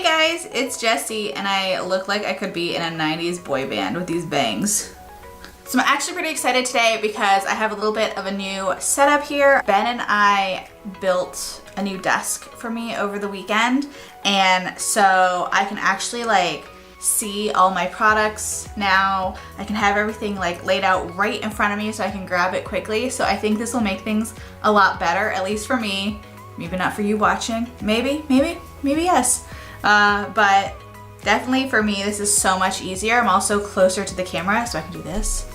Hey guys, it's Jessie and I look like I could be in a 90s boy band with these bangs. So I'm actually pretty excited today because I have a little bit of a new setup here. Ben and I built a new desk for me over the weekend, and so I can actually like see all my products now. I can have everything like laid out right in front of me so I can grab it quickly. So I think this will make things a lot better, at least for me. Maybe not for you watching. Maybe yes. But definitely for me, this is so much easier. I'm also closer to the camera, so I can do this.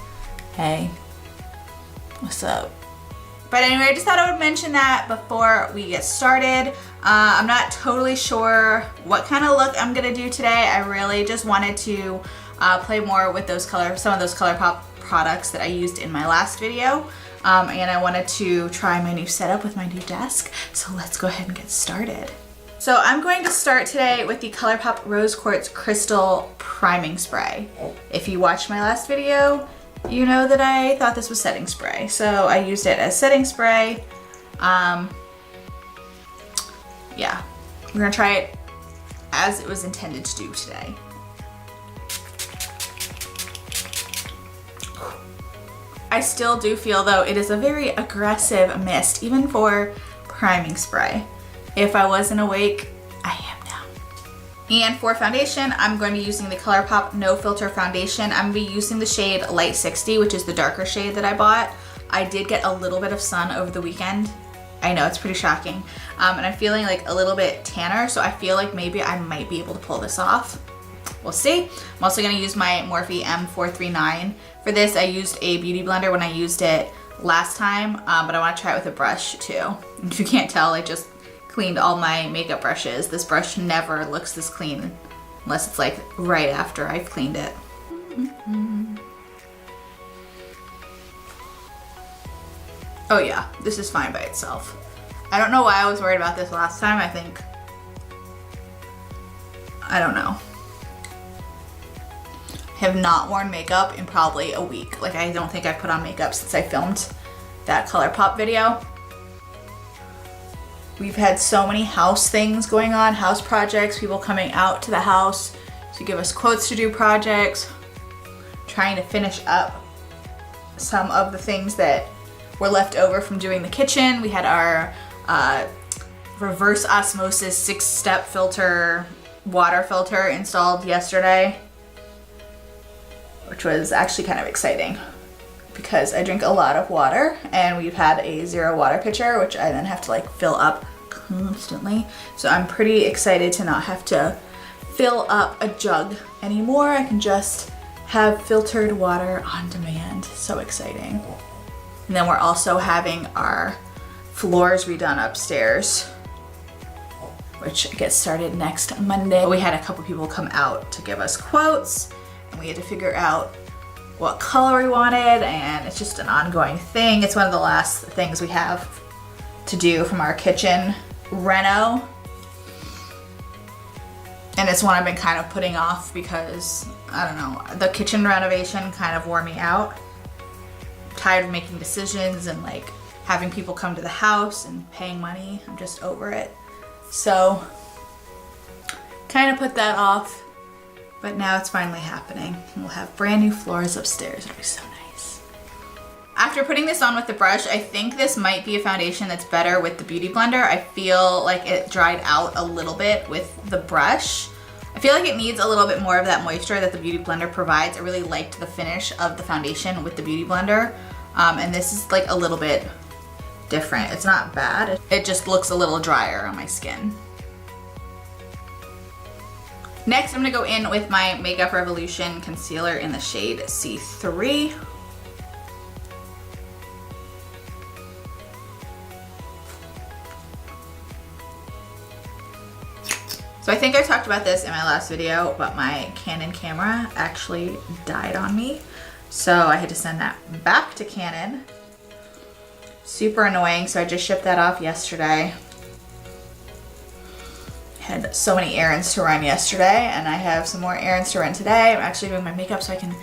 Hey, what's up? But anyway, I just thought I would mention that before we get started. I'm not totally sure what kind of look I'm gonna do today. I really just wanted to play more with those some of those ColourPop products that I used in my last video. And I wanted to try my new setup with my new desk. So let's go ahead and get started. So I'm going to start today with the ColourPop Rose Quartz Crystal Priming Spray. If you watched my last video, you know that I thought this was setting spray. So I used it as setting spray. Yeah, we're gonna try it as it was intended to do today. I still do feel though it is a very aggressive mist, even for priming spray. If I wasn't awake, I am now. And for foundation, I'm going to be using the ColourPop No Filter Foundation. I'm going to be using the shade Light 60, which is the darker shade that I bought. I did get a little bit of sun over the weekend. I know, it's pretty shocking. And I'm feeling like a little bit tanner, so I feel like maybe I might be able to pull this off. We'll see. I'm also going to use my Morphe M439. For this, I used a beauty blender when I used it last time, but I want to try it with a brush too. If you can't tell, I just cleaned all my makeup brushes. This brush never looks this clean unless it's like right after I've cleaned it. Oh yeah, this is fine by itself. I don't know why I was worried about this last time. I don't know. I have not worn makeup in probably a week. Like, I don't think I've put on makeup since I filmed that ColourPop video. We've had so many house things going on, house projects, people coming out to the house to give us quotes to do projects, trying to finish up some of the things that were left over from doing the kitchen. We had our reverse osmosis 6-step filter, water filter installed yesterday, which was actually kind of exciting because I drink a lot of water, and we've had a 0 water pitcher, which I then have to like fill up constantly. So I'm pretty excited to not have to fill up a jug anymore. I can just have filtered water on demand. So exciting. And then we're also having our floors redone upstairs, which gets started next Monday. We had a couple people come out to give us quotes, and we had to figure out what color we wanted, and it's just an ongoing thing. It's one of the last things we have to do from our kitchen reno. And it's one I've been kind of putting off because, I don't know, the kitchen renovation kind of wore me out. I'm tired of making decisions and like having people come to the house and paying money. I'm just over it. So, kind of put that off. But now it's finally happening. We'll have brand new floors upstairs. It'll be so nice. After putting this on with the brush, I think this might be a foundation that's better with the Beauty Blender. I feel like it dried out a little bit with the brush. I feel like it needs a little bit more of that moisture that the Beauty Blender provides. I really liked the finish of the foundation with the Beauty Blender. And this is like a little bit different. It's not bad. It just looks a little drier on my skin. Next, I'm gonna go in with my Makeup Revolution concealer in the shade C3. So I think I talked about this in my last video, but my Canon camera actually died on me. So I had to send that back to Canon. Super annoying, so I just shipped that off yesterday. Had so many errands to run yesterday, and I have some more errands to run today. I'm actually doing my makeup so I can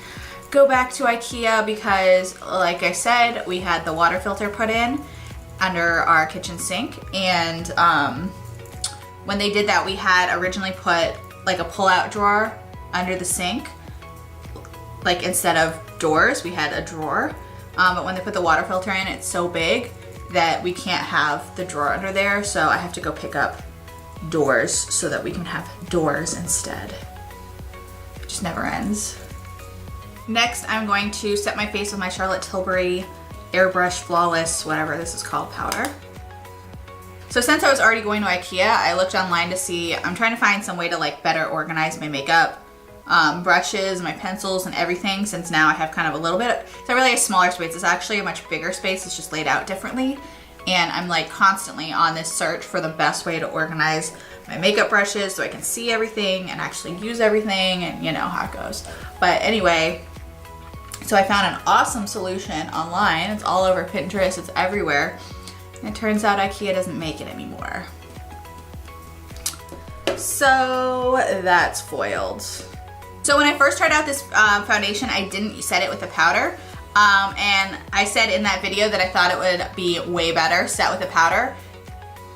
go back to IKEA because, like I said, we had the water filter put in under our kitchen sink, and when they did that, we had originally put like a pull-out drawer under the sink. Like instead of doors, we had a drawer. But when they put the water filter in, it's so big that we can't have the drawer under there. So I have to go pick up doors so that we can have doors instead. It just never ends. Next, I'm going to set my face with my Charlotte Tilbury Airbrush Flawless, whatever this is called, powder. So since I was already going to IKEA, I looked online to see, I'm trying to find some way to like better organize my makeup, brushes, my pencils and everything, since now I have kind of a little bit, it's not really a smaller space, it's actually a much bigger space, it's just laid out differently. And I'm like constantly on this search for the best way to organize my makeup brushes so I can see everything and actually use everything, and you know how it goes. But anyway, so I found an awesome solution online. It's all over Pinterest, it's everywhere. And it turns out IKEA doesn't make it anymore. So that's foiled. So when I first tried out this foundation, I didn't set it with a powder. And I said in that video that I thought it would be way better set with a powder.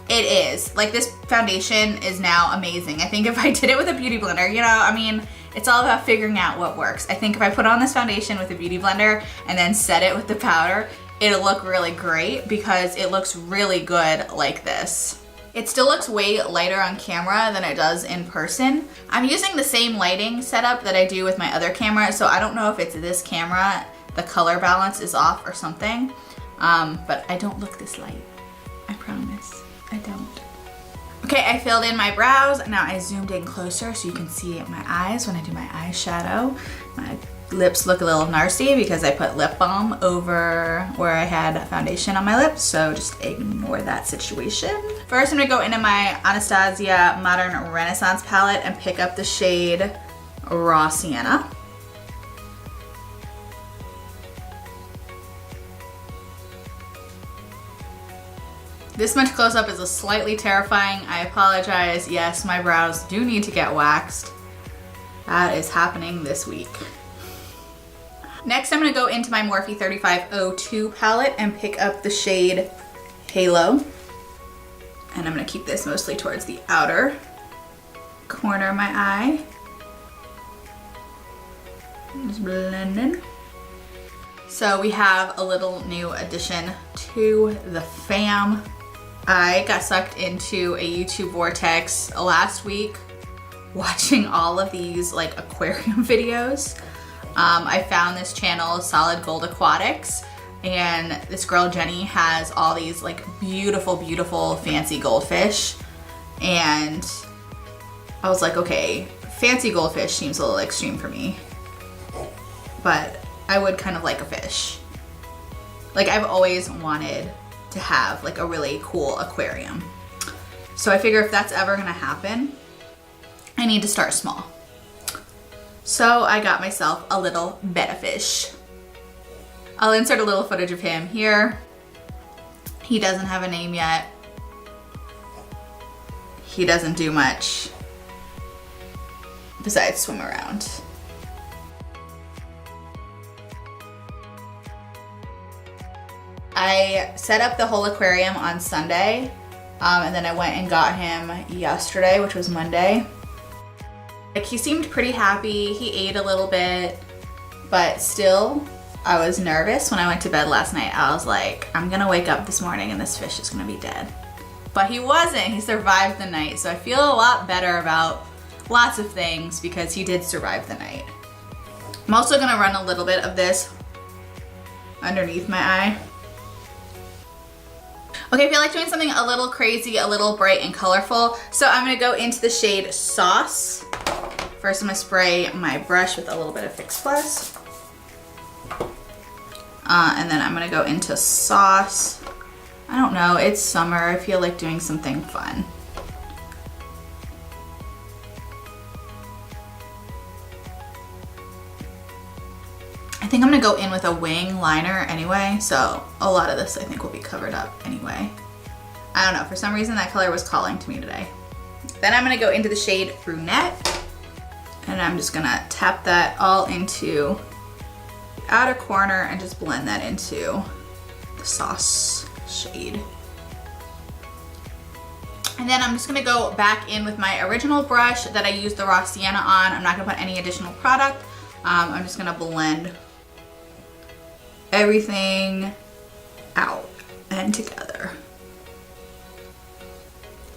It is. Like, this foundation is now amazing. I think if I did it with a beauty blender, you know, I mean, it's all about figuring out what works. I think if I put on this foundation with a beauty blender and then set it with the powder, it'll look really great because it looks really good like this. It still looks way lighter on camera than it does in person. I'm using the same lighting setup that I do with my other camera, so I don't know if it's this camera, the color balance is off or something, but I don't look this light. I promise, I don't. Okay, I filled in my brows. Now I zoomed in closer so you can see my eyes when I do my eyeshadow. My lips look a little narcy because I put lip balm over where I had foundation on my lips, so just ignore that situation. First, I'm gonna go into my Anastasia Modern Renaissance palette and pick up the shade Raw Sienna. This much close up is slightly terrifying. I apologize. Yes, my brows do need to get waxed. That is happening this week. Next, I'm gonna go into my Morphe 35O2 palette and pick up the shade Halo. And I'm gonna keep this mostly towards the outer corner of my eye. Just blend in. So we have a little new addition to the fam. I got sucked into a YouTube vortex last week watching all of these like aquarium videos. I found this channel, Solid Gold Aquatics, and this girl Jenny has all these like beautiful, beautiful fancy goldfish. And I was like, okay, fancy goldfish seems a little extreme for me, but I would kind of like a fish. Like, I've always wanted to have like a really cool aquarium. So I figure if that's ever gonna happen, I need to start small. So I got myself a little betta fish. I'll insert a little footage of him here. He doesn't have a name yet. He doesn't do much besides swim around. I set up the whole aquarium on Sunday, and then I went and got him yesterday, which was Monday. Like, he seemed pretty happy. He ate a little bit, but still, I was nervous when I went to bed last night. I was like, I'm gonna wake up this morning and this fish is gonna be dead. But he wasn't. He survived the night, so I feel a lot better about lots of things because he did survive the night. I'm also gonna run a little bit of this underneath my eye. Okay, I feel like doing something a little crazy, a little bright and colorful. So I'm gonna go into the shade Sauce. First, I'm gonna spray my brush with a little bit of Fix Plus. And then I'm gonna go into Sauce. I don't know, it's summer. I feel like doing something fun. I think I'm gonna go in with a wing liner anyway, so a lot of this I think will be covered up anyway. I don't know, for some reason that color was calling to me today. Then I'm gonna go into the shade Brunette, and I'm just gonna tap that all into the outer corner and just blend that into the Sauce shade. And then I'm just gonna go back in with my original brush that I used the raw sienna on. I'm not gonna put any additional product. I'm just gonna blend everything out and together.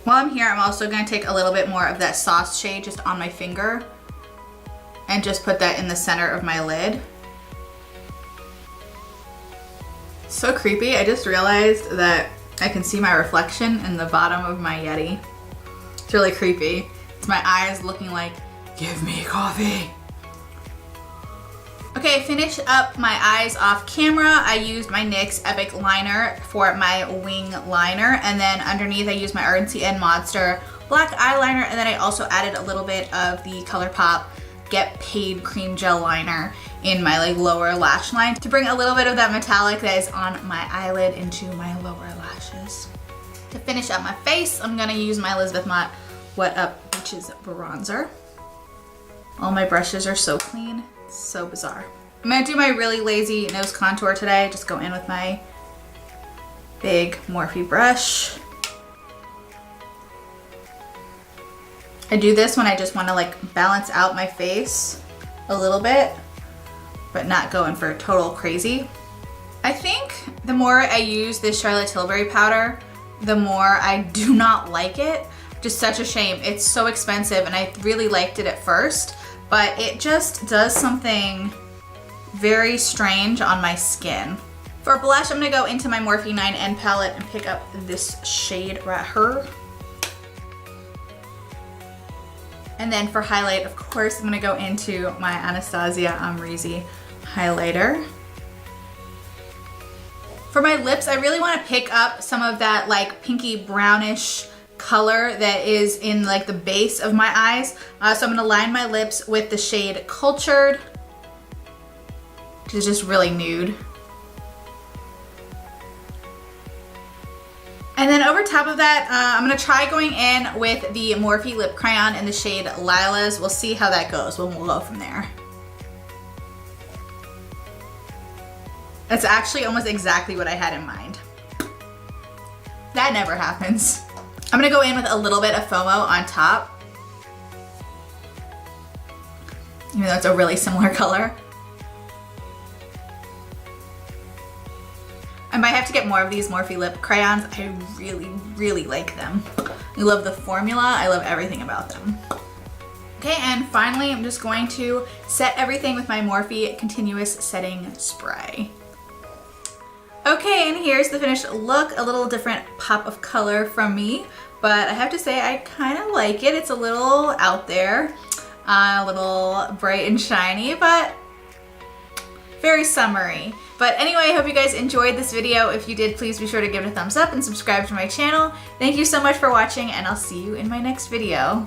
While I'm here, I'm also gonna take a little bit more of that sauce shade just on my finger and just put that in the center of my lid. So creepy. I just realized that I can see my reflection in the bottom of my Yeti. It's really creepy. It's my eyes looking like, give me coffee. Okay, finish up my eyes off camera. I used my NYX Epic Liner for my wing liner, and then underneath I used my Ardency and Modster black eyeliner, and then I also added a little bit of the ColourPop Get Paid Cream Gel Liner in my like lower lash line to bring a little bit of that metallic that is on my eyelid into my lower lashes. To finish up my face, I'm gonna use my Elizabeth Mott Whattup Beaches Bronzer. All my brushes are so clean, so bizarre. I'm gonna do my really lazy nose contour today. Just go in with my big Morphe brush. I do this when I just wanna like balance out my face a little bit, but not going for total crazy. I think the more I use this Charlotte Tilbury powder, the more I do not like it. Just such a shame. It's so expensive and I really liked it at first, but it just does something very strange on my skin. For blush, I'm gonna go into my Morphe 9N palette and pick up this shade right here. And then for highlight, of course, I'm gonna go into my Anastasia Amrezy Highlighter. For my lips, I really wanna pick up some of that like pinky brownish color that is in like the base of my eyes. So I'm gonna line my lips with the shade Cultured, which is just really nude. And then over top of that, I'm gonna try going in with the Morphe Lip Crayon in the shade Lylas. We'll see how that goes. We'll go from there. That's actually almost exactly what I had in mind. That never happens. I'm gonna go in with a little bit of FOMO on top, even though it's a really similar color. I might have to get more of these Morphe lip crayons. I really, really like them. I love the formula. I love everything about them. Okay, and finally, I'm just going to set everything with my Morphe Continuous Setting Spray. Okay, and here's the finished look. A little different pop of color from me, but I have to say I kind of like it. It's a little out there, a little bright and shiny, but very summery. But anyway, I hope you guys enjoyed this video. If you did, please be sure to give it a thumbs up and subscribe to my channel. Thank you so much for watching, and I'll see you in my next video.